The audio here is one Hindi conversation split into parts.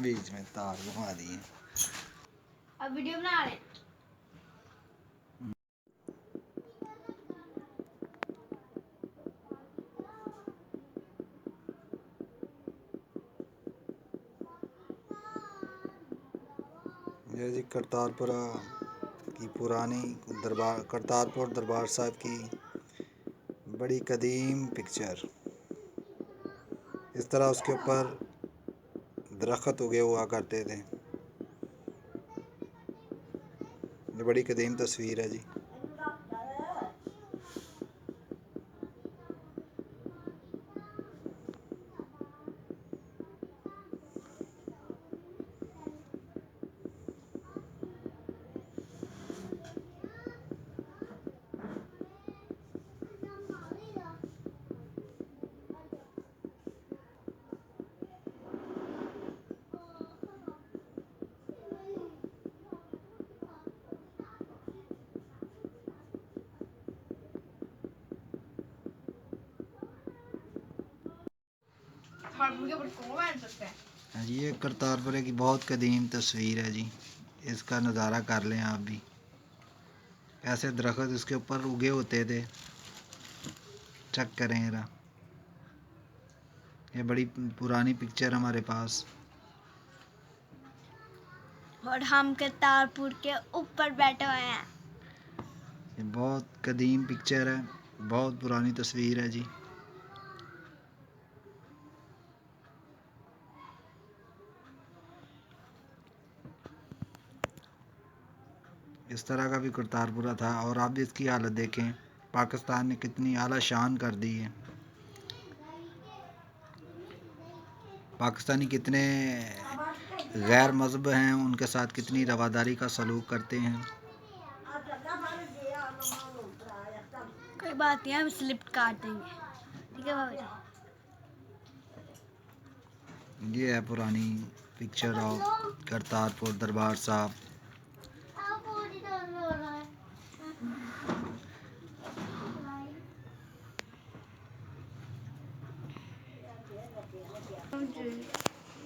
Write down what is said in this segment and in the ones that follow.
बीच में तार घुमा दिए। अब वीडियो बना रहे हैं। ये जी करतारपुर की पुरानी दरबार, करतारपुर दरबार साहब की बड़ी कदीम पिक्चर। इस तरह उसके ऊपर दरख्त उगे हुआ करते थे। ये बड़ी कदीम तस्वीर है जी। हाँ जी, ये करतारपुर की बहुत कदीम तस्वीर है जी। इसका नज़ारा कर लें आप भी। कैसे दरख्त उसके ऊपर उगे होते थे, चेक करें जरा। ये बड़ी पुरानी पिक्चर हमारे पास। और हम करतारपुर के ऊपर बैठे हुए हैं। ये बहुत कदीम पिक्चर है, बहुत पुरानी तस्वीर है जी। इस तरह का भी करतारपुरा था। और आप भी इसकी हालत देखें, पाकिस्तान ने कितनी आला शान कर दी है। पाकिस्तानी कितने गैर मज़हब हैं, उनके साथ कितनी रवादारी का सलूक करते हैं। कोई बात नहीं, हम स्लिप काट देंगे। ठीक है बाबा जी। ये है पुरानी पिक्चर ऑफ करतारपुर दरबार साहब।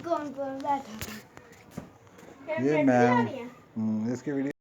कौन कौन बैठा था? ये मैं इसकी वीडियो